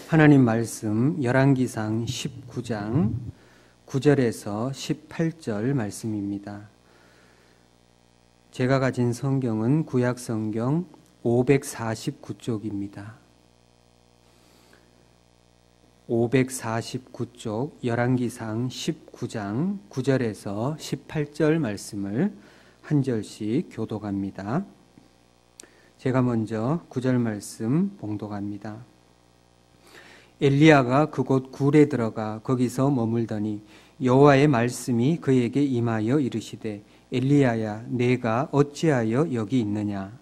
하나님 말씀 열왕기상 19장 9절에서 18절 말씀입니다. 제가 가진 성경은 구약성경 549쪽입니다. 549쪽 열왕기상 19장 9절에서 18절 말씀을 한 절씩 교독합니다. 제가 먼저 9절 말씀 봉독합니다. 엘리야가 그곳 굴에 들어가 거기서 머물더니 여호와의 말씀이 그에게 임하여 이르시되 엘리야야 내가 어찌하여 여기 있느냐.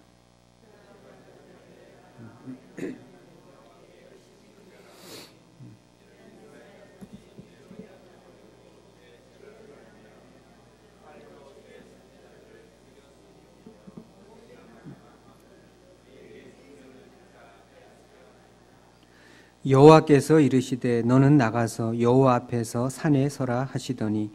여호와께서 이르시되 너는 나가서 여호와 앞에서 산에 서라 하시더니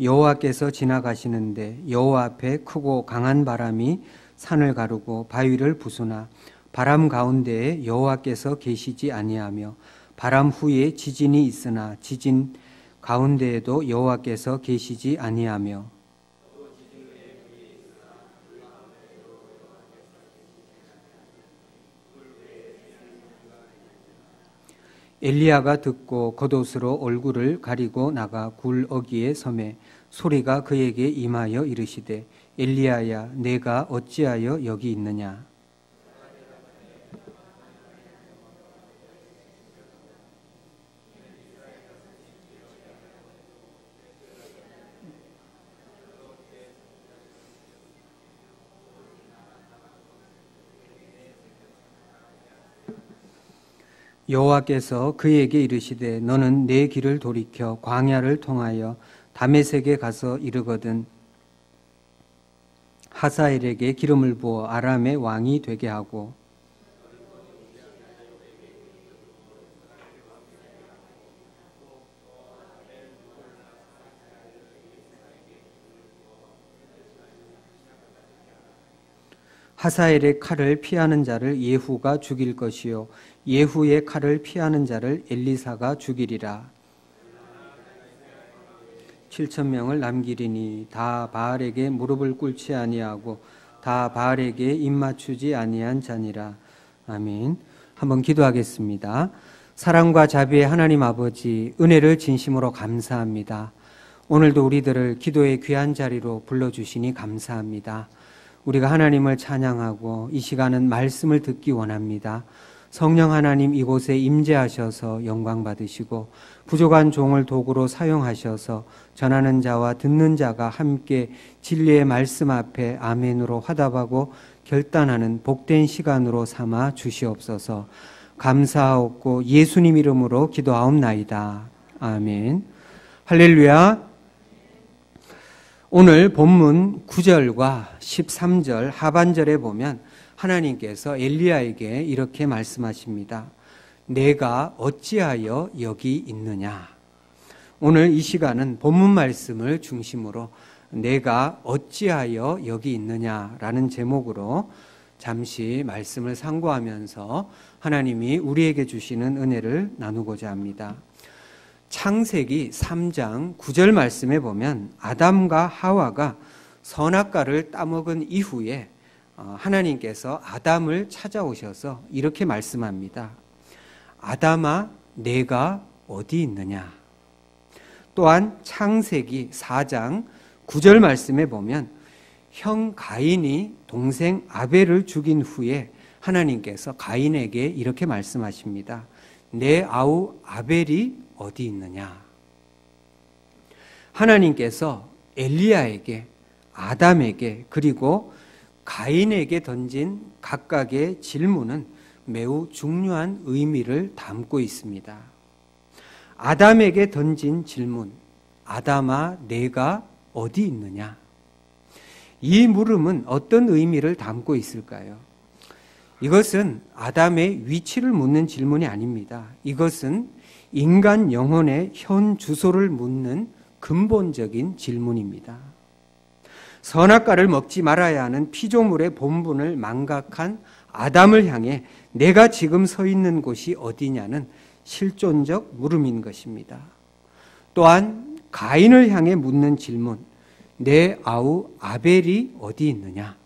여호와께서 지나가시는데 여호와 앞에 크고 강한 바람이 산을 가르고 바위를 부수나 바람 가운데에 여호와께서 계시지 아니하며 바람 후에 지진이 있으나 지진 가운데에도 여호와께서 계시지 아니하며 엘리야가 듣고 겉옷으로 얼굴을 가리고 나가 굴 어귀에 서매 소리가 그에게 임하여 이르시되 엘리야야 내가 어찌하여 여기 있느냐. 여호와께서 그에게 이르시되 너는 내 길을 돌이켜 광야를 통하여 다메섹에 가서 이르거든 하사엘에게 기름을 부어 아람의 왕이 되게 하고 하사엘의 칼을 피하는 자를 예후가 죽일 것이요 예후의 칼을 피하는 자를 엘리사가 죽이리라. 7,000명을 남기리니 다 바알에게 무릎을 꿇지 아니하고 다 바알에게 입맞추지 아니한 자니라. 아멘. 한번 기도하겠습니다. 사랑과 자비의 하나님 아버지, 은혜를 진심으로 감사합니다. 오늘도 우리들을 기도의 귀한 자리로 불러주시니 감사합니다. 우리가 하나님을 찬양하고 이 시간은 말씀을 듣기 원합니다. 성령 하나님 이곳에 임재하셔서 영광 받으시고 부족한 종을 도구로 사용하셔서 전하는 자와 듣는 자가 함께 진리의 말씀 앞에 아멘으로 화답하고 결단하는 복된 시간으로 삼아 주시옵소서. 감사하옵고 예수님 이름으로 기도하옵나이다. 아멘. 할렐루야. 오늘 본문 9절과 13절 하반절에 보면 하나님께서 엘리야에게 이렇게 말씀하십니다. 내가 어찌하여 여기 있느냐. 오늘 이 시간은 본문 말씀을 중심으로 내가 어찌하여 여기 있느냐라는 제목으로 잠시 말씀을 상고하면서 하나님이 우리에게 주시는 은혜를 나누고자 합니다. 창세기 3장 9절 말씀에 보면 아담과 하와가 선악과를 따먹은 이후에 하나님께서 아담을 찾아오셔서 이렇게 말씀합니다. 아담아 내가 어디 있느냐. 또한 창세기 4장 9절 말씀에 보면 형 가인이 동생 아벨을 죽인 후에 하나님께서 가인에게 이렇게 말씀하십니다. 내 아우 아벨이 어디 있느냐. 하나님께서 엘리야에게 아담에게 그리고 가인에게 던진 각각의 질문은 매우 중요한 의미를 담고 있습니다. 아담에게 던진 질문, 아담아 내가 어디 있느냐. 이 물음은 어떤 의미를 담고 있을까요? 이것은 아담의 위치를 묻는 질문이 아닙니다. 이것은 인간 영혼의 현 주소를 묻는 근본적인 질문입니다. 선악과를 먹지 말아야 하는 피조물의 본분을 망각한 아담을 향해 내가 지금 서 있는 곳이 어디냐는 실존적 물음인 것입니다. 또한 가인을 향해 묻는 질문, 내 아우 아벨이 어디 있느냐?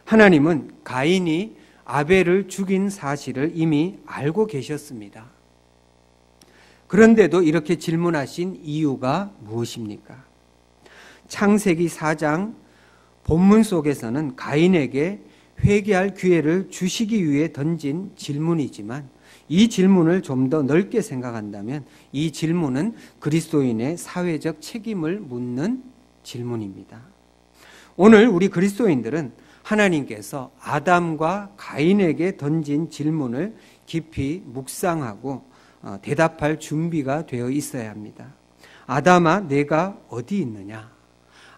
하나님은 가인이 아벨을 죽인 사실을 이미 알고 계셨습니다. 그런데도 이렇게 질문하신 이유가 무엇입니까? 창세기 4장 본문 속에서는 가인에게 회개할 기회를 주시기 위해 던진 질문이지만 이 질문을 좀 더 넓게 생각한다면 이 질문은 그리스도인의 사회적 책임을 묻는 질문입니다. 오늘 우리 그리스도인들은 하나님께서 아담과 가인에게 던진 질문을 깊이 묵상하고 대답할 준비가 되어 있어야 합니다. 아담아, 내가 어디 있느냐?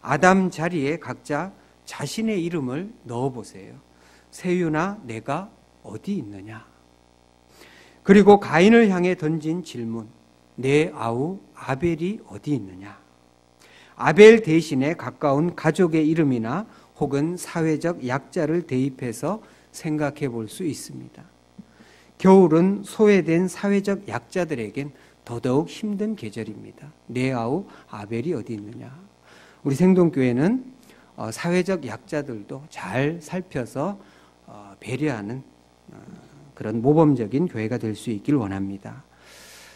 아담 자리에 각자 자신의 이름을 넣어보세요. 세윤아, 내가 어디 있느냐? 그리고 가인을 향해 던진 질문, 내 아우 아벨이 어디 있느냐? 아벨 대신에 가까운 가족의 이름이나 혹은 사회적 약자를 대입해서 생각해 볼 수 있습니다. 겨울은 소외된 사회적 약자들에겐 더더욱 힘든 계절입니다. 내 아우 아벨이 어디 있느냐? 우리 생동교회는 사회적 약자들도 잘 살펴서 배려하는 그런 모범적인 교회가 될 수 있길 원합니다.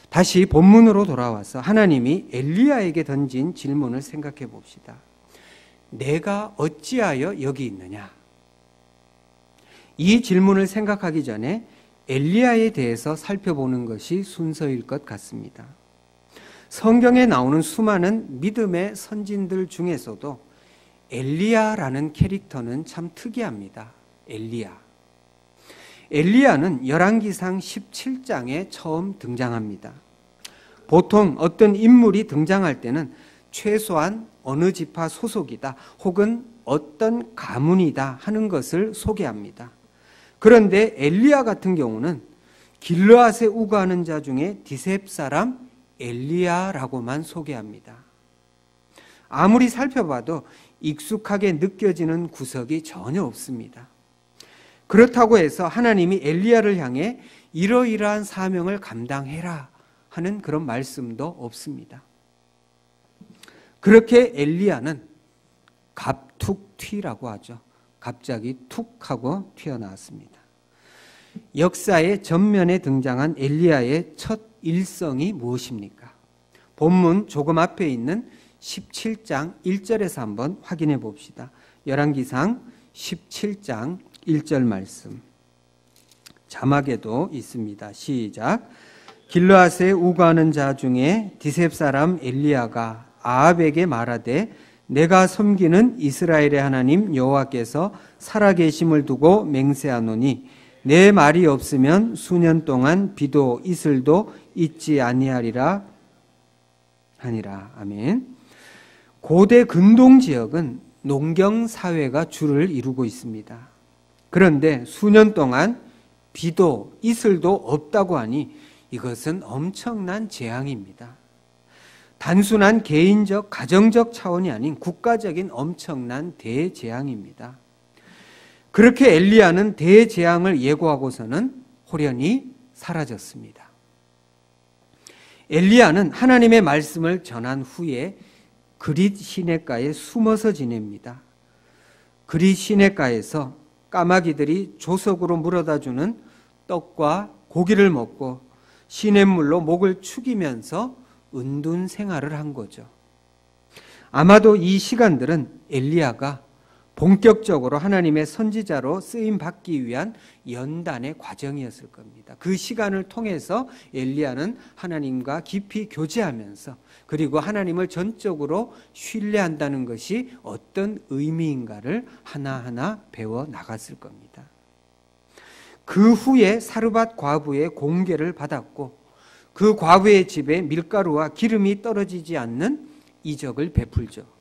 다시 본문으로 돌아와서 하나님이 엘리야에게 던진 질문을 생각해 봅시다. 내가 어찌하여 여기 있느냐? 이 질문을 생각하기 전에 엘리야에 대해서 살펴보는 것이 순서일 것 같습니다. 성경에 나오는 수많은 믿음의 선진들 중에서도 엘리야라는 캐릭터는 참 특이합니다. 엘리야는 열왕기상 17장에 처음 등장합니다. 보통 어떤 인물이 등장할 때는 최소한 어느 지파 소속이다 혹은 어떤 가문이다 하는 것을 소개합니다. 그런데 엘리야 같은 경우는 길르앗에 우거하는 자 중에 디셉 사람 엘리야라고만 소개합니다. 아무리 살펴봐도 익숙하게 느껴지는 구석이 전혀 없습니다. 그렇다고 해서 하나님이 엘리야를 향해 이러이러한 사명을 감당해라 하는 그런 말씀도 없습니다. 그렇게 엘리야는 갑툭튀라고 하죠. 갑자기 툭 하고 튀어나왔습니다. 역사의 전면에 등장한 엘리야의 첫 일성이 무엇입니까? 본문 조금 앞에 있는 17장 1절에서 한번 확인해 봅시다. 열왕기상 17장 1절 말씀. 자막에도 있습니다. 시작. 길르앗에 우거하는 자 중에 디셉 사람 엘리야가 아합에게 말하되 내가 섬기는 이스라엘의 하나님 여호와께서 살아계심을 두고 맹세하노니 내 말이 없으면 수년 동안 비도 이슬도 있지 아니하리라 하니라. 아멘. 고대 근동 지역은 농경 사회가 주를 이루고 있습니다. 그런데 수년 동안 비도 이슬도 없다고 하니 이것은 엄청난 재앙입니다. 단순한 개인적 가정적 차원이 아닌 국가적인 엄청난 대재앙입니다. 그렇게 엘리야는 대재앙을 예고하고서는 호련히 사라졌습니다. 엘리야는 하나님의 말씀을 전한 후에 그릿 시냇가에 숨어서 지냅니다. 그릿 시냇가에서 까마귀들이 조석으로 물어다 주는 떡과 고기를 먹고 시냇물로 목을 축이면서 은둔 생활을 한 거죠. 아마도 이 시간들은 엘리야가 본격적으로 하나님의 선지자로 쓰임 받기 위한 연단의 과정이었을 겁니다. 그 시간을 통해서 엘리야는 하나님과 깊이 교제하면서 그리고 하나님을 전적으로 신뢰한다는 것이 어떤 의미인가를 하나하나 배워 나갔을 겁니다. 그 후에 사르밧 과부의 공개를 받았고 그 과부의 집에 밀가루와 기름이 떨어지지 않는 이적을 베풀죠.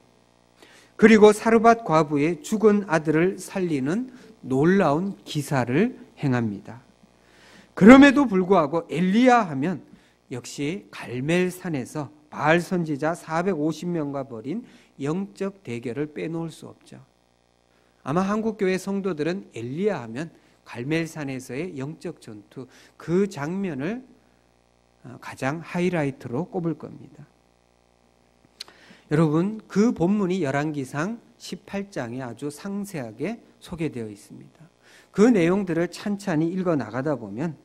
그리고 사르밧 과부의 죽은 아들을 살리는 놀라운 기사를 행합니다. 그럼에도 불구하고 엘리야 하면 역시 갈멜산에서 바알 선지자 450명과 벌인 영적 대결을 빼놓을 수 없죠. 아마 한국교회 성도들은 엘리야 하면 갈멜산에서의 영적 전투, 그 장면을 가장 하이라이트로 꼽을 겁니다. 여러분, 그 본문이 열왕기상 18장에 아주 상세하게 소개되어 있습니다. 그 내용들을 찬찬히 읽어 나가다 보면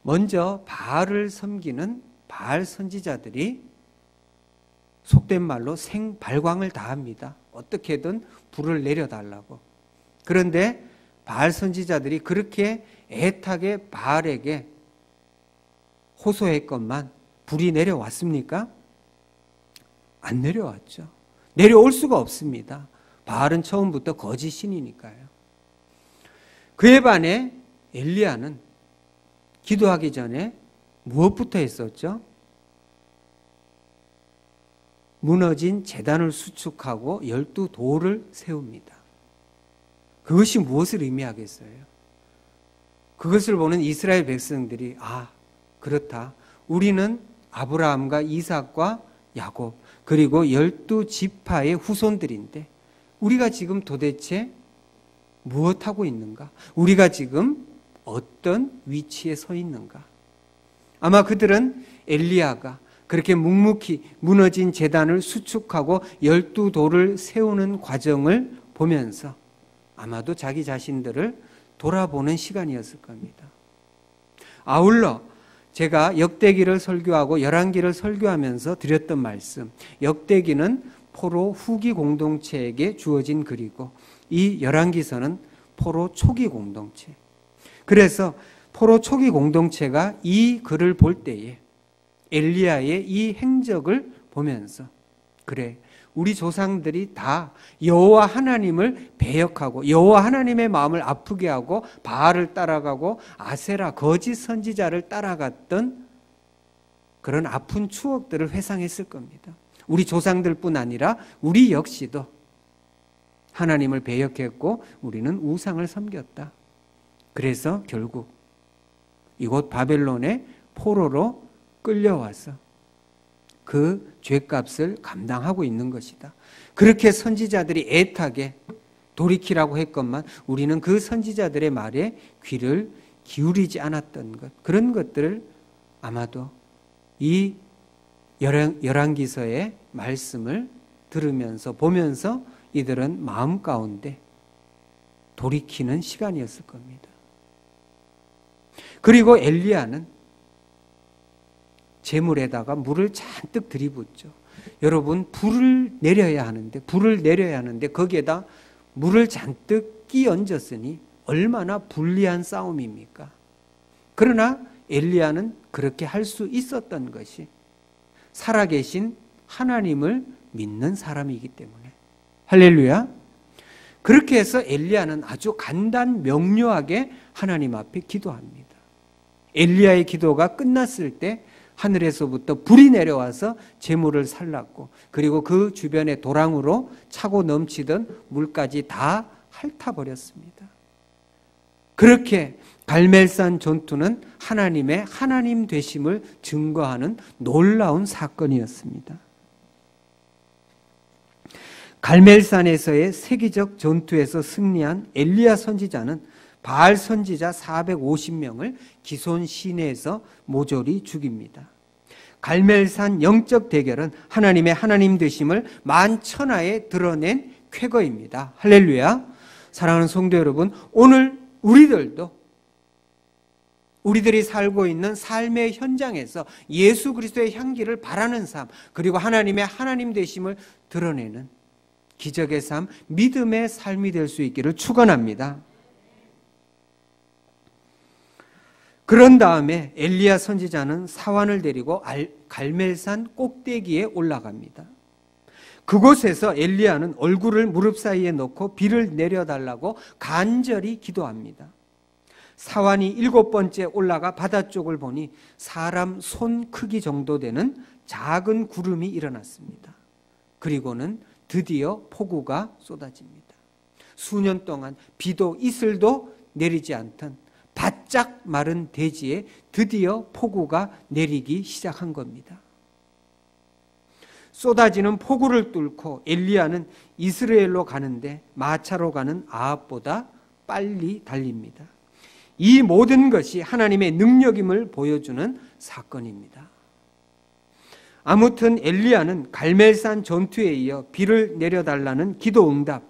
먼저 바알을 섬기는 바알 선지자들이 속된 말로 생발광을 다합니다. 어떻게든 불을 내려달라고. 그런데 바알 선지자들이 그렇게 애타게 바알에게 호소했건만 불이 내려왔습니까? 안 내려왔죠. 내려올 수가 없습니다. 바알은 처음부터 거짓 신이니까요. 그에 반해 엘리야는 기도하기 전에 무엇부터 했었죠? 무너진 제단을 수축하고 12돌을 세웁니다. 그것이 무엇을 의미하겠어요? 그것을 보는 이스라엘 백성들이 그렇다. 우리는 아브라함과 이삭과 야곱 그리고 12지파의 후손들인데 우리가 지금 도대체 무엇하고 있는가? 우리가 지금 어떤 위치에 서 있는가? 아마 그들은 엘리야가 그렇게 묵묵히 무너진 제단을 수축하고 12돌을 세우는 과정을 보면서 아마도 자기 자신들을 돌아보는 시간이었을 겁니다. 아울러 제가 역대기를 설교하고 열왕기를 설교하면서 드렸던 말씀, 역대기는 포로 후기 공동체에게 주어진 글이고 이 열왕기서는 포로 초기 공동체. 그래서 포로 초기 공동체가 이 글을 볼 때에 엘리야의 이 행적을 보면서 그래, 우리 조상들이 다 여호와 하나님을 배역하고 여호와 하나님의 마음을 아프게 하고 바알을 따라가고 아세라 거짓 선지자를 따라갔던 그런 아픈 추억들을 회상했을 겁니다. 우리 조상들뿐 아니라 우리 역시도 하나님을 배역했고 우리는 우상을 섬겼다. 그래서 결국 이곳 바벨론의 포로로 끌려와서 그 죄값을 감당하고 있는 것이다. 그렇게 선지자들이 애타게 돌이키라고 했건만 우리는 그 선지자들의 말에 귀를 기울이지 않았던 것, 그런 것들을 아마도 이 열왕기서의 말씀을 들으면서 보면서 이들은 마음 가운데 돌이키는 시간이었을 겁니다. 그리고 엘리야는 재물에다가 물을 잔뜩 들이붓죠. 여러분, 불을 내려야 하는데 거기에다 물을 잔뜩 끼얹었으니 얼마나 불리한 싸움입니까? 그러나 엘리야는 그렇게 할 수 있었던 것이 살아계신 하나님을 믿는 사람이기 때문에. 할렐루야. 그렇게 해서 엘리야는 아주 간단 명료하게 하나님 앞에 기도합니다. 엘리야의 기도가 끝났을 때 하늘에서부터 불이 내려와서 재물을 살랐고 그리고 그 주변의 도랑으로 차고 넘치던 물까지 다 핥아버렸습니다. 그렇게 갈멜산 전투는 하나님의 하나님 되심을 증거하는 놀라운 사건이었습니다. 갈멜산에서의 세계적 전투에서 승리한 엘리야 선지자는 바알 선지자 450명을 기손 시내에서 모조리 죽입니다. 갈멜산 영적 대결은 하나님의 하나님 되심을 만천하에 드러낸 쾌거입니다. 할렐루야. 사랑하는 성도 여러분, 오늘 우리들이 살고 있는 삶의 현장에서 예수 그리스도의 향기를 바라는 삶, 그리고 하나님의 하나님 되심을 드러내는 기적의 삶, 믿음의 삶이 될 수 있기를 축원합니다. 그런 다음에 엘리야 선지자는 사환을 데리고 갈멜산 꼭대기에 올라갑니다. 그곳에서 엘리야는 얼굴을 무릎 사이에 놓고 비를 내려달라고 간절히 기도합니다. 사환이 7번째 올라가 바다 쪽을 보니 사람 손 크기 정도 되는 작은 구름이 일어났습니다. 그리고는 드디어 폭우가 쏟아집니다. 수년 동안 비도 이슬도 내리지 않던 바짝 마른 대지에 드디어 폭우가 내리기 시작한 겁니다. 쏟아지는 폭우를 뚫고 엘리야는 이스라엘로 가는데 마차로 가는 아합보다 빨리 달립니다. 이 모든 것이 하나님의 능력임을 보여주는 사건입니다. 아무튼 엘리야는 갈멜산 전투에 이어 비를 내려달라는 기도 응답,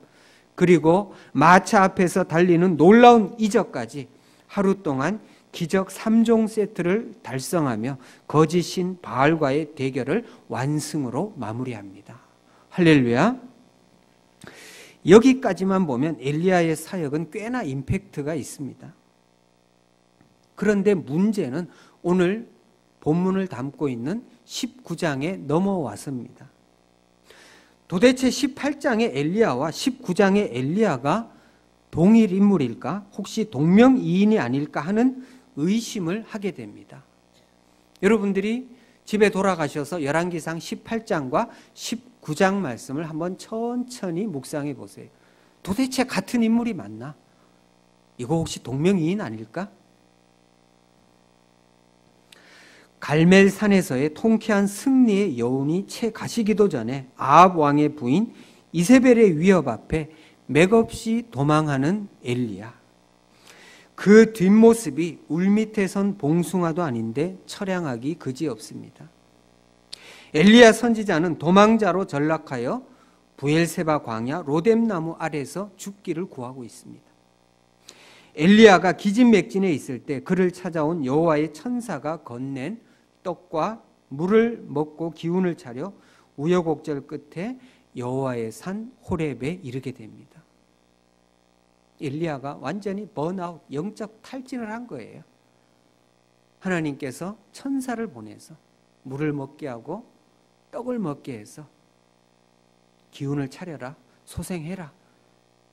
그리고 마차 앞에서 달리는 놀라운 이적까지 하루 동안 기적 3종 세트를 달성하며 거짓신 바알과의 대결을 완승으로 마무리합니다. 할렐루야. 여기까지만 보면 엘리야의 사역은 꽤나 임팩트가 있습니다. 그런데 문제는 오늘 본문을 담고 있는 19장에 넘어왔습니다. 도대체 18장의 엘리야와 19장의 엘리야가 동일 인물일까? 혹시 동명이인이 아닐까 하는 의심을 하게 됩니다. 여러분들이 집에 돌아가셔서 열왕기상 18장과 19장 말씀을 한번 천천히 묵상해 보세요. 도대체 같은 인물이 맞나? 이거 혹시 동명이인 아닐까? 갈멜산에서의 통쾌한 승리의 여운이 채 가시기도 전에 아합 왕의 부인 이세벨의 위협 앞에 맥없이 도망하는 엘리야. 그 뒷모습이 울밑에 선 봉숭아도 아닌데 처량하기 그지없습니다. 엘리야 선지자는 도망자로 전락하여 부엘세바 광야 로뎀나무 아래서 죽기를 구하고 있습니다. 엘리야가 기진맥진에 있을 때 그를 찾아온 여호와의 천사가 건넨 떡과 물을 먹고 기운을 차려 우여곡절 끝에 여호와의 산 호렙에 이르게 됩니다. 엘리야가 완전히 번아웃, 영적 탈진을 한 거예요. 하나님께서 천사를 보내서 물을 먹게 하고 떡을 먹게 해서 기운을 차려라, 소생해라.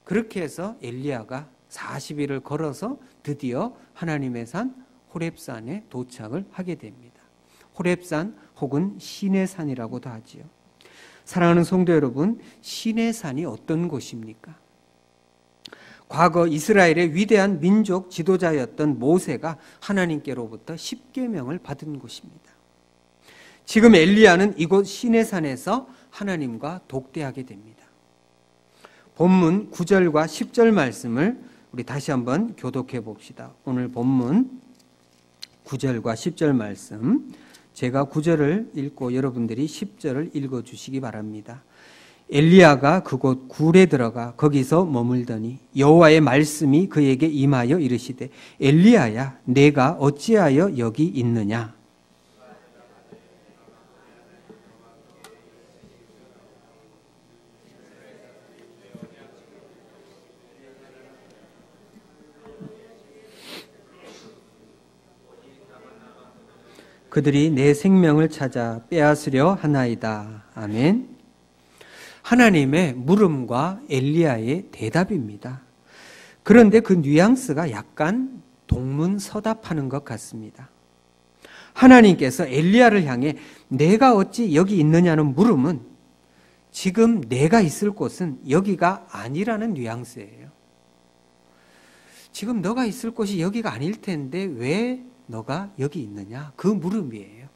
그렇게 해서 엘리야가 40일을 걸어서 드디어 하나님의 산 호렙산에 도착을 하게 됩니다. 호렙산 혹은 시내산이라고도 하지요. 사랑하는 성도 여러분, 시내산이 어떤 곳입니까? 과거 이스라엘의 위대한 민족 지도자였던 모세가 하나님께로부터 십계명을 받은 곳입니다. 지금 엘리야는 이곳 시내산에서 하나님과 독대하게 됩니다. 본문 9절과 10절 말씀을 우리 다시 한번 교독해 봅시다. 오늘 본문 9절과 10절 말씀, 제가 9절을 읽고 여러분들이 10절을 읽어주시기 바랍니다. 엘리야가 그곳 굴에 들어가 거기서 머물더니 여호와의 말씀이 그에게 임하여 이르시되 엘리야야 내가 어찌하여 여기 있느냐. 그들이 내 생명을 찾아 빼앗으려 하나이다. 아멘. 하나님의 물음과 엘리야의 대답입니다. 그런데 그 뉘앙스가 약간 동문서답하는 것 같습니다. 하나님께서 엘리야를 향해 내가 어찌 여기 있느냐는 물음은 지금 내가 있을 곳은 여기가 아니라는 뉘앙스예요. 지금 너가 있을 곳이 여기가 아닐 텐데 왜 너가 여기 있느냐? 그 물음이에요.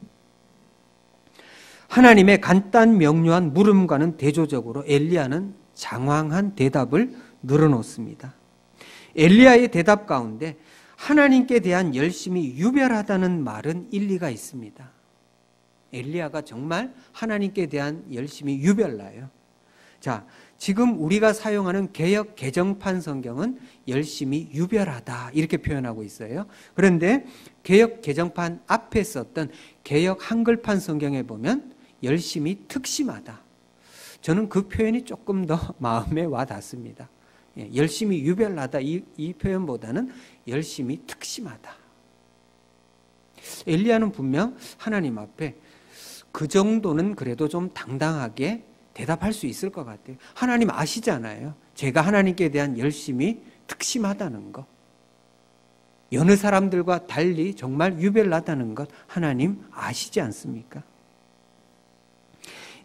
하나님의 간단 명료한 물음과는 대조적으로 엘리야는 장황한 대답을 늘어놓습니다. 엘리야의 대답 가운데 하나님께 대한 열심이 유별하다는 말은 일리가 있습니다. 엘리야가 정말 하나님께 대한 열심이 유별나요. 자, 지금 우리가 사용하는 개역 개정판 성경은 열심이 유별하다 이렇게 표현하고 있어요. 그런데 개역 개정판 앞에 썼던 개역 한글판 성경에 보면 열심이 특심하다. 저는 그 표현이 조금 더 마음에 와 닿습니다. 열심이 유별하다 이 표현보다는 열심이 특심하다. 엘리야는 분명 하나님 앞에 그 정도는 그래도 좀 당당하게 대답할 수 있을 것 같아요. 하나님 아시잖아요. 제가 하나님께 대한 열심이 특심하다는 것. 여느 사람들과 달리 정말 유별나다는 것 하나님 아시지 않습니까?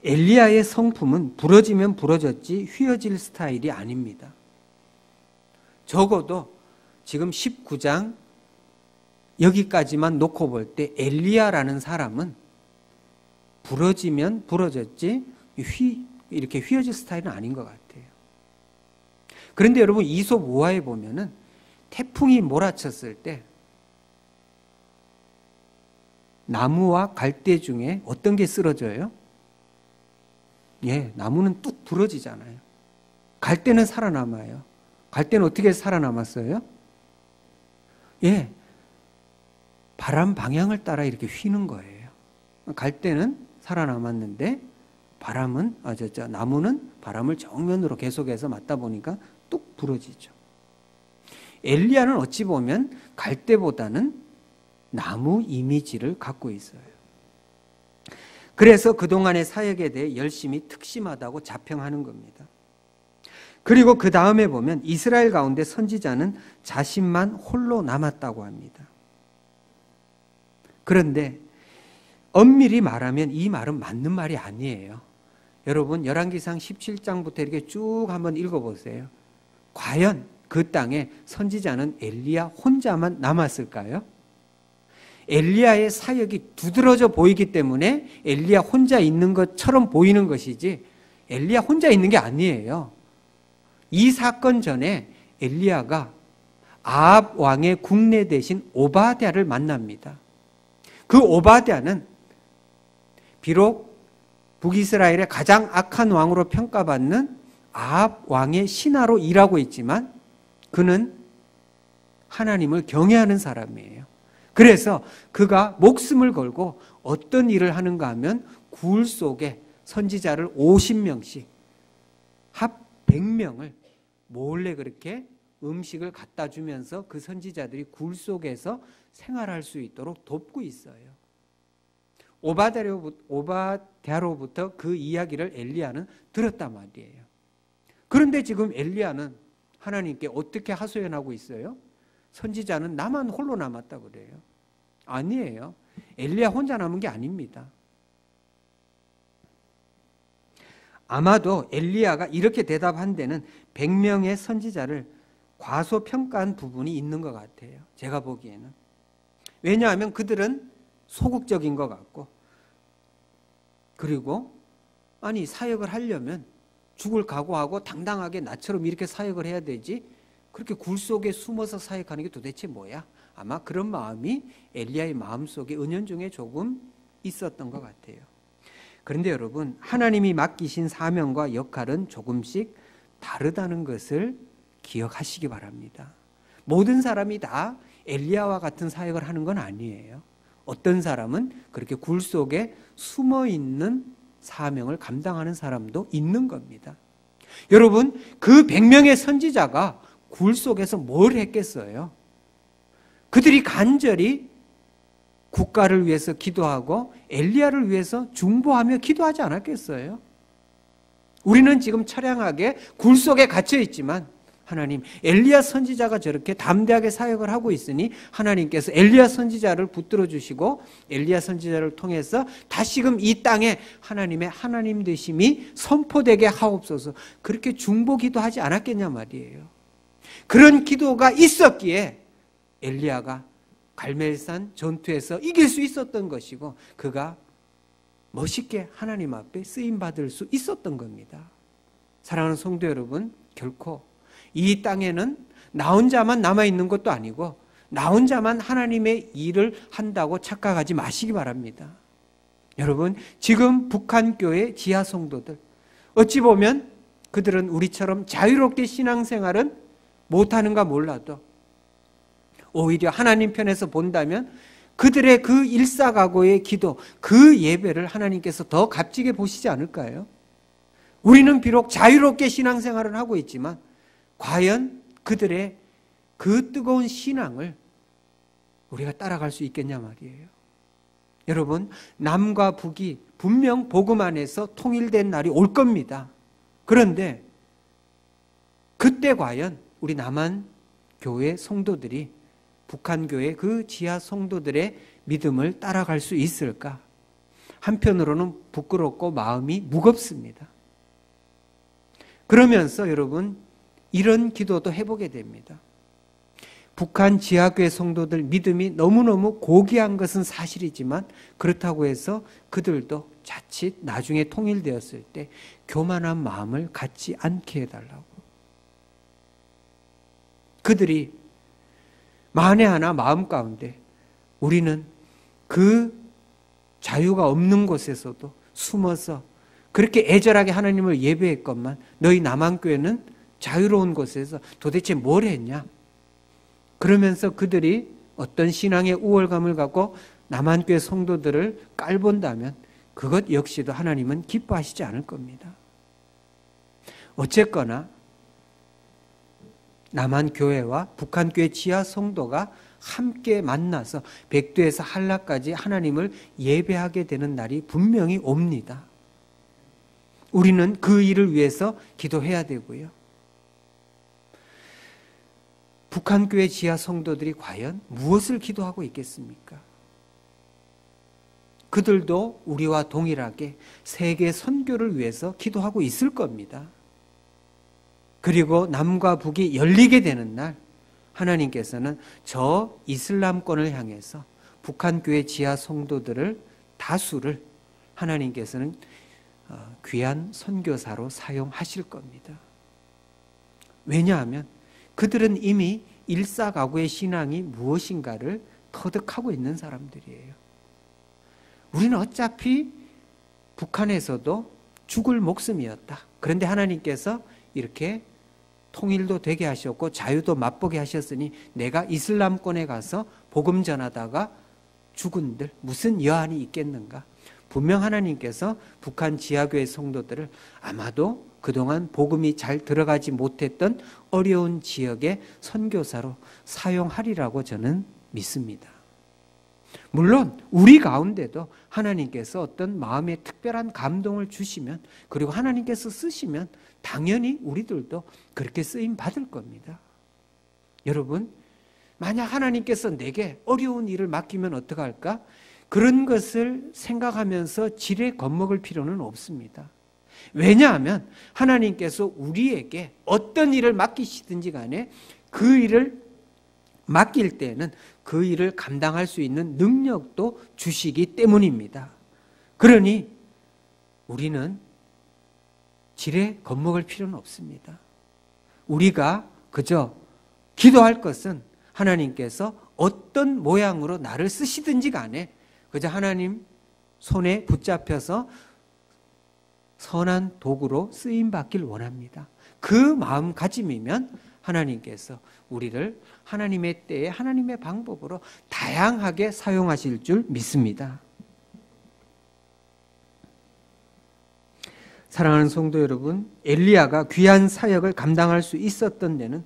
엘리야의 성품은 부러지면 부러졌지 휘어질 스타일이 아닙니다. 적어도 지금 19장 여기까지만 놓고 볼 때 엘리야라는 사람은 부러지면 부러졌지 이렇게 휘어질 스타일은 아닌 것 같아요. 그런데 여러분 이솝 우화에 보면은 태풍이 몰아쳤을 때 나무와 갈대 중에 어떤 게 쓰러져요? 예, 나무는 뚝 부러지잖아요. 갈대는 살아남아요. 갈대는 어떻게 살아남았어요? 예, 바람 방향을 따라 이렇게 휘는 거예요. 갈대는 살아남았는데 나무는 바람을 정면으로 계속해서 맞다 보니까 뚝 부러지죠. 엘리야는 어찌 보면 갈대보다는 나무 이미지를 갖고 있어요. 그래서 그동안의 사역에 대해 열심히 특심하다고 자평하는 겁니다. 그리고 그 다음에 보면 이스라엘 가운데 선지자는 자신만 홀로 남았다고 합니다. 그런데 엄밀히 말하면 이 말은 맞는 말이 아니에요. 여러분 열왕기상 17장부터 이렇게 쭉 한번 읽어보세요. 과연 그 땅에 선지자는 엘리야 혼자만 남았을까요? 엘리야의 사역이 두드러져 보이기 때문에 엘리야 혼자 있는 것처럼 보이는 것이지 엘리야 혼자 있는 게 아니에요. 이 사건 전에 엘리야가 아합 왕의 국내 대신 오바댜를 만납니다. 그 오바댜는 비록 북이스라엘의 가장 악한 왕으로 평가받는 아합 왕의 신하로 일하고 있지만 그는 하나님을 경외하는 사람이에요. 그래서 그가 목숨을 걸고 어떤 일을 하는가 하면 굴 속에 선지자를 50명씩 합 100명을 몰래 그렇게 음식을 갖다 주면서 그 선지자들이 굴 속에서 생활할 수 있도록 돕고 있어요. 오바댜로부터 그 이야기를 엘리야는 들었단 말이에요. 그런데 지금 엘리야는 하나님께 어떻게 하소연하고 있어요? 선지자는 나만 홀로 남았다 그래요. 아니에요. 엘리야 혼자 남은 게 아닙니다. 아마도 엘리야가 이렇게 대답한 데는 100명의 선지자를 과소평가한 부분이 있는 것 같아요. 제가 보기에는. 왜냐하면 그들은 소극적인 것 같고 그리고 사역을 하려면 죽을 각오하고 당당하게 나처럼 이렇게 사역을 해야 되지 그렇게 굴 속에 숨어서 사역하는 게 도대체 뭐야? 아마 그런 마음이 엘리야의 마음속에 은연중에 조금 있었던 것 같아요. 그런데 여러분 하나님이 맡기신 사명과 역할은 조금씩 다르다는 것을 기억하시기 바랍니다. 모든 사람이 다 엘리야와 같은 사역을 하는 건 아니에요. 어떤 사람은 그렇게 굴 속에 숨어 있는 사명을 감당하는 사람도 있는 겁니다. 여러분 그 100명의 선지자가 굴 속에서 뭘 했겠어요? 그들이 간절히 국가를 위해서 기도하고 엘리야를 위해서 중보하며 기도하지 않았겠어요? 우리는 지금 처량하게 굴 속에 갇혀 있지만 하나님, 엘리야 선지자가 저렇게 담대하게 사역을 하고 있으니 하나님께서 엘리야 선지자를 붙들어 주시고 엘리야 선지자를 통해서 다시금 이 땅에 하나님의 하나님 되심이 선포되게 하옵소서. 그렇게 중보 기도하지 않았겠냐 말이에요. 그런 기도가 있었기에 엘리야가 갈멜산 전투에서 이길 수 있었던 것이고 그가 멋있게 하나님 앞에 쓰임받을 수 있었던 겁니다. 사랑하는 성도 여러분, 결코 이 땅에는 나 혼자만 남아있는 것도 아니고 나 혼자만 하나님의 일을 한다고 착각하지 마시기 바랍니다. 여러분, 지금 북한교회 지하 성도들 어찌 보면 그들은 우리처럼 자유롭게 신앙생활은 못하는가 몰라도 오히려 하나님 편에서 본다면 그들의 그 일사각오의 기도, 그 예배를 하나님께서 더 값지게 보시지 않을까요? 우리는 비록 자유롭게 신앙생활을 하고 있지만 과연 그들의 그 뜨거운 신앙을 우리가 따라갈 수 있겠냐 말이에요. 여러분, 남과 북이 분명 복음 안에서 통일된 날이 올 겁니다. 그런데 그때 과연 우리 남한 교회 성도들이 북한 교회 그 지하 성도들의 믿음을 따라갈 수 있을까? 한편으로는 부끄럽고 마음이 무겁습니다. 그러면서 여러분, 이런 기도도 해보게 됩니다. 북한 지하교회 성도들 믿음이 너무너무 고귀한 것은 사실이지만 그렇다고 해서 그들도 자칫 나중에 통일되었을 때 교만한 마음을 갖지 않게 해달라고. 그들이 만에 하나 마음 가운데 우리는 그 자유가 없는 곳에서도 숨어서 그렇게 애절하게 하나님을 예배했건만 너희 남한교회는 자유로운 곳에서 도대체 뭘 했냐? 그러면서 그들이 어떤 신앙의 우월감을 갖고 남한교회 성도들을 깔본다면 그것 역시도 하나님은 기뻐하시지 않을 겁니다. 어쨌거나 남한교회와 북한교회 지하 성도가 함께 만나서 백두에서 한라까지 하나님을 예배하게 되는 날이 분명히 옵니다. 우리는 그 일을 위해서 기도해야 되고요. 북한교회 지하 성도들이 과연 무엇을 기도하고 있겠습니까? 그들도 우리와 동일하게 세계 선교를 위해서 기도하고 있을 겁니다. 그리고 남과 북이 열리게 되는 날 하나님께서는 저 이슬람권을 향해서 북한교회 지하 성도들을 다수를 하나님께서는 귀한 선교사로 사용하실 겁니다. 왜냐하면 그들은 이미 일사가구의 신앙이 무엇인가를 터득하고 있는 사람들이에요. 우리는 어차피 북한에서도 죽을 목숨이었다. 그런데 하나님께서 이렇게 통일도 되게 하셨고 자유도 맛보게 하셨으니 내가 이슬람권에 가서 복음 전하다가 죽은들 무슨 여한이 있겠는가. 분명 하나님께서 북한 지하교회 성도들을 아마도 그동안 복음이 잘 들어가지 못했던 어려운 지역의 선교사로 사용하리라고 저는 믿습니다. 물론 우리 가운데도 하나님께서 어떤 마음에 특별한 감동을 주시면 그리고 하나님께서 쓰시면 당연히 우리들도 그렇게 쓰임 받을 겁니다. 여러분, 만약 하나님께서 내게 어려운 일을 맡기면 어떡할까? 그런 것을 생각하면서 지레 겁먹을 필요는 없습니다. 왜냐하면 하나님께서 우리에게 어떤 일을 맡기시든지 간에 그 일을 맡길 때는 그 일을 감당할 수 있는 능력도 주시기 때문입니다. 그러니 우리는 지레 겁먹을 필요는 없습니다. 우리가 그저 기도할 것은 하나님께서 어떤 모양으로 나를 쓰시든지 간에 그저 하나님 손에 붙잡혀서 선한 도구로 쓰임받길 원합니다. 그 마음가짐이면 하나님께서 우리를 하나님의 때에 하나님의 방법으로 다양하게 사용하실 줄 믿습니다. 사랑하는 성도 여러분, 엘리야가 귀한 사역을 감당할 수 있었던 데는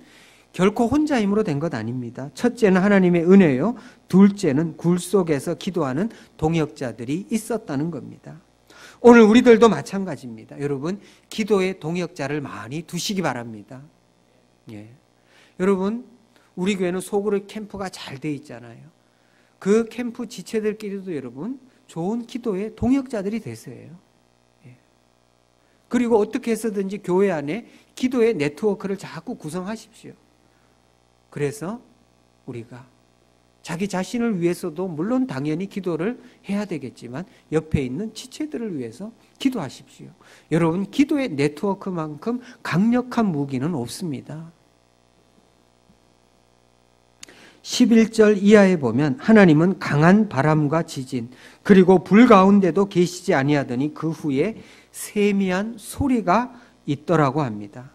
결코 혼자 힘으로 된 것 아닙니다. 첫째는 하나님의 은혜요, 둘째는 굴 속에서 기도하는 동역자들이 있었다는 겁니다. 오늘 우리들도 마찬가지입니다. 여러분, 기도의 동역자를 많이 두시기 바랍니다. 예. 여러분, 우리 교회는 소그룹 캠프가 잘 돼 있잖아요. 그 캠프 지체들끼리도 여러분 좋은 기도의 동역자들이 되세요. 예. 그리고 어떻게 해서든지 교회 안에 기도의 네트워크를 자꾸 구성하십시오. 그래서 우리가 자기 자신을 위해서도 물론 당연히 기도를 해야 되겠지만 옆에 있는 지체들을 위해서 기도하십시오. 여러분, 기도의 네트워크만큼 강력한 무기는 없습니다. 11절 이하에 보면 하나님은 강한 바람과 지진 그리고 불 가운데도 계시지 아니하더니 그 후에 세미한 소리가 있더라고 합니다.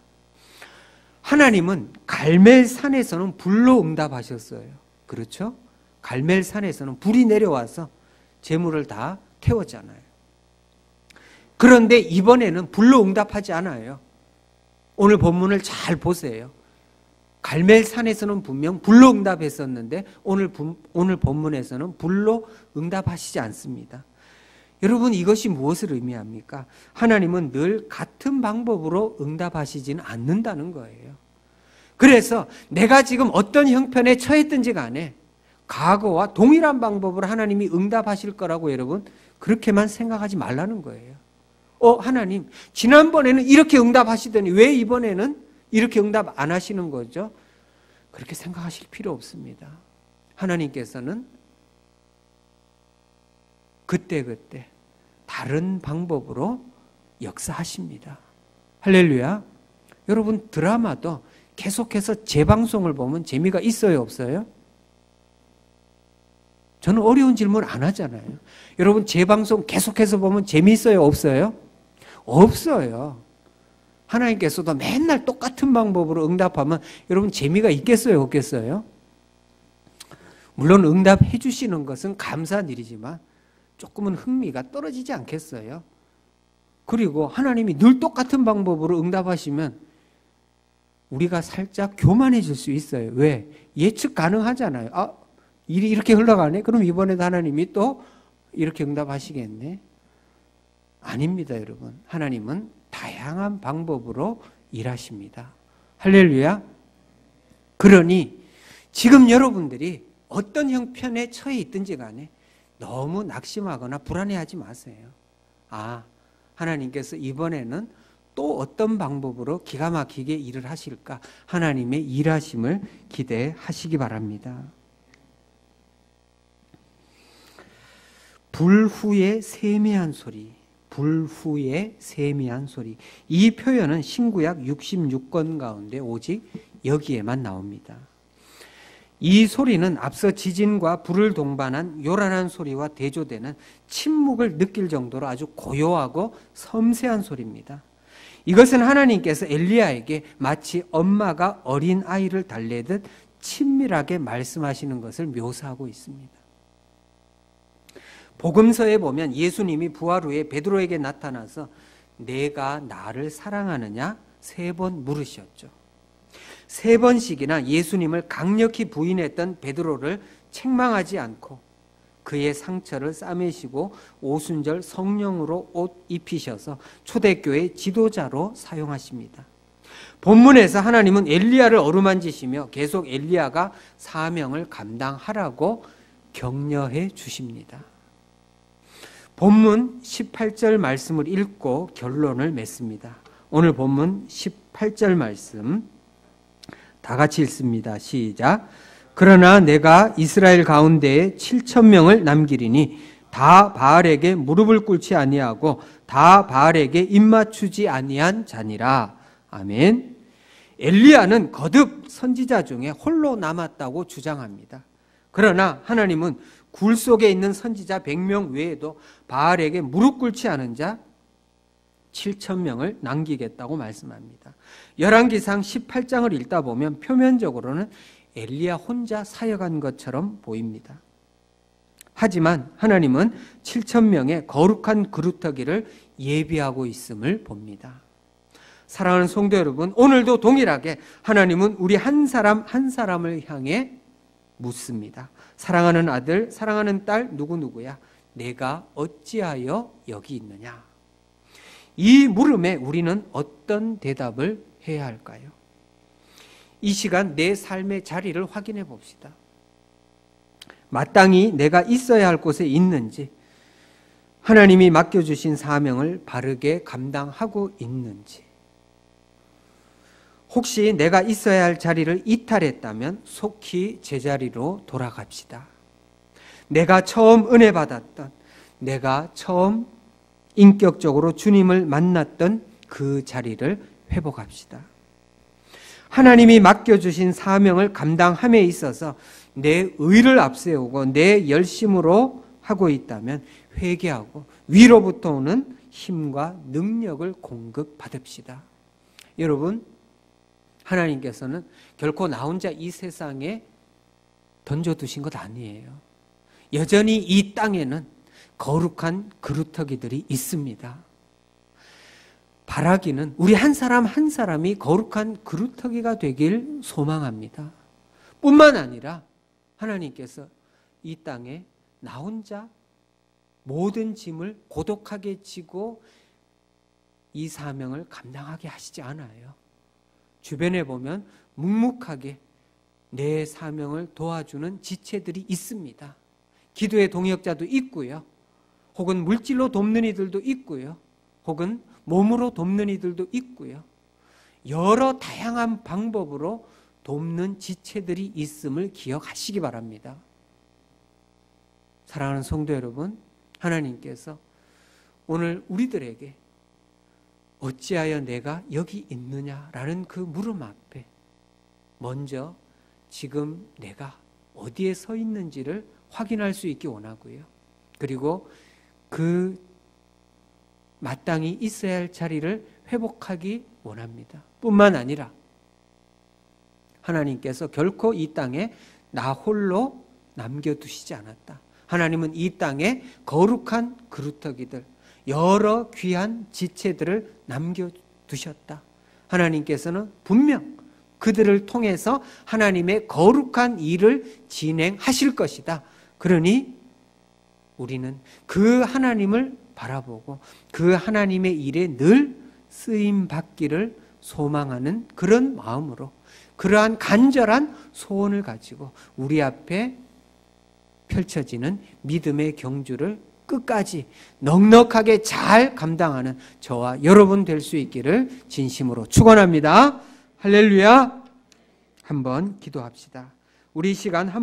하나님은 갈멜산에서는 불로 응답하셨어요. 그렇죠? 갈멜산에서는 불이 내려와서 재물을 다 태웠잖아요. 그런데 이번에는 불로 응답하지 않아요. 오늘 본문을 잘 보세요. 갈멜산에서는 분명 불로 응답했었는데 오늘 본문에서는 불로 응답하시지 않습니다. 여러분, 이것이 무엇을 의미합니까? 하나님은 늘 같은 방법으로 응답하시지는 않는다는 거예요. 그래서 내가 지금 어떤 형편에 처했든지 간에 과거와 동일한 방법으로 하나님이 응답하실 거라고 여러분 그렇게만 생각하지 말라는 거예요. 하나님, 지난번에는 이렇게 응답하시더니 왜 이번에는 이렇게 응답 안 하시는 거죠? 그렇게 생각하실 필요 없습니다. 하나님께서는 그때그때 다른 방법으로 역사하십니다. 할렐루야. 여러분, 드라마도 계속해서 재방송을 보면 재미가 있어요, 없어요? 저는 어려운 질문 안 하잖아요. 여러분 제 방송 계속해서 보면 재미있어요? 없어요? 없어요. 하나님께서도 맨날 똑같은 방법으로 응답하면 여러분 재미가 있겠어요? 없겠어요? 물론 응답해 주시는 것은 감사한 일이지만 조금은 흥미가 떨어지지 않겠어요? 그리고 하나님이 늘 똑같은 방법으로 응답하시면 우리가 살짝 교만해질 수 있어요. 왜? 예측 가능하잖아요. 아, 일이 이렇게 흘러가네? 그럼 이번에도 하나님이 또 이렇게 응답하시겠네? 아닙니다, 여러분. 하나님은 다양한 방법으로 일하십니다. 할렐루야. 그러니 지금 여러분들이 어떤 형편에 처해 있든지 간에 너무 낙심하거나 불안해하지 마세요. 아, 하나님께서 이번에는 또 어떤 방법으로 기가 막히게 일을 하실까? 하나님의 일하심을 기대하시기 바랍니다. 불후의 세미한 소리, 불후의 세미한 소리. 이 표현은 신구약 66권 가운데 오직 여기에만 나옵니다. 이 소리는 앞서 지진과 불을 동반한 요란한 소리와 대조되는 침묵을 느낄 정도로 아주 고요하고 섬세한 소리입니다. 이것은 하나님께서 엘리야에게 마치 엄마가 어린 아이를 달래듯 친밀하게 말씀하시는 것을 묘사하고 있습니다. 복음서에 보면 예수님이 부활 후에 베드로에게 나타나서 내가 나를 사랑하느냐 3번 물으셨죠. 3번씩이나 예수님을 강력히 부인했던 베드로를 책망하지 않고 그의 상처를 싸매시고 오순절 성령으로 옷 입히셔서 초대교회 지도자로 사용하십니다. 본문에서 하나님은 엘리야를 어루만지시며 계속 엘리야가 사명을 감당하라고 격려해 주십니다. 본문 18절 말씀을 읽고 결론을 맺습니다. 오늘 본문 18절 말씀 다 같이 읽습니다. 시작. 그러나 내가 이스라엘 가운데에 7,000명을 남기리니 다 바알에게 무릎을 꿇지 아니하고 다 바알에게 입맞추지 아니한 자니라. 아멘. 엘리야는 거듭 선지자 중에 홀로 남았다고 주장합니다. 그러나 하나님은 굴 속에 있는 선지자 100명 외에도 바알에게 무릎 꿇지 않은 자 7,000명을 남기겠다고 말씀합니다. 열왕기상 18장을 읽다 보면 표면적으로는 엘리야 혼자 사역한 것처럼 보입니다. 하지만 하나님은 7,000명의 거룩한 그루터기를 예비하고 있음을 봅니다. 사랑하는 성도 여러분, 오늘도 동일하게 하나님은 우리 한 사람 한 사람을 향해 묻습니다. 사랑하는 아들, 사랑하는 딸 누구누구야? 내가 어찌하여 여기 있느냐? 이 물음에 우리는 어떤 대답을 해야 할까요? 이 시간 내 삶의 자리를 확인해 봅시다. 마땅히 내가 있어야 할 곳에 있는지, 하나님이 맡겨주신 사명을 바르게 감당하고 있는지, 혹시 내가 있어야 할 자리를 이탈했다면 속히 제자리로 돌아갑시다. 내가 처음 은혜 받았던, 내가 처음 인격적으로 주님을 만났던 그 자리를 회복합시다. 하나님이 맡겨주신 사명을 감당함에 있어서 내 의를 앞세우고 내 열심으로 하고 있다면 회개하고 위로부터 오는 힘과 능력을 공급받읍시다. 여러분, 하나님께서는 결코 나 혼자 이 세상에 던져두신 것 아니에요. 여전히 이 땅에는 거룩한 그루터기들이 있습니다. 바라기는 우리 한 사람 한 사람이 거룩한 그루터기가 되길 소망합니다. 뿐만 아니라 하나님께서 이 땅에 나 혼자 모든 짐을 고독하게 지고 이 사명을 감당하게 하시지 않아요. 주변에 보면 묵묵하게 내 사명을 도와주는 지체들이 있습니다. 기도의 동역자도 있고요. 혹은 물질로 돕는 이들도 있고요. 혹은 몸으로 돕는 이들도 있고요. 여러 다양한 방법으로 돕는 지체들이 있음을 기억하시기 바랍니다. 사랑하는 성도 여러분, 하나님께서 오늘 우리들에게 어찌하여 내가 여기 있느냐라는 그 물음 앞에 먼저 지금 내가 어디에 서 있는지를 확인할 수 있기 원하고요. 그리고 그 마땅히 있어야 할 자리를 회복하기 원합니다. 뿐만 아니라 하나님께서 결코 이 땅에 나 홀로 남겨두시지 않았다. 하나님은 이 땅에 거룩한 그루터기들, 여러 귀한 지체들을 남겨두셨다. 하나님께서는 분명 그들을 통해서 하나님의 거룩한 일을 진행하실 것이다. 그러니 우리는 그 하나님을 바라보고 그 하나님의 일에 늘 쓰임받기를 소망하는 그런 마음으로, 그러한 간절한 소원을 가지고 우리 앞에 펼쳐지는 믿음의 경주를 끝까지 넉넉하게 잘 감당하는 저와 여러분 될 수 있기를 진심으로 축원합니다. 할렐루야. 한번 기도합시다. 우리 시간 한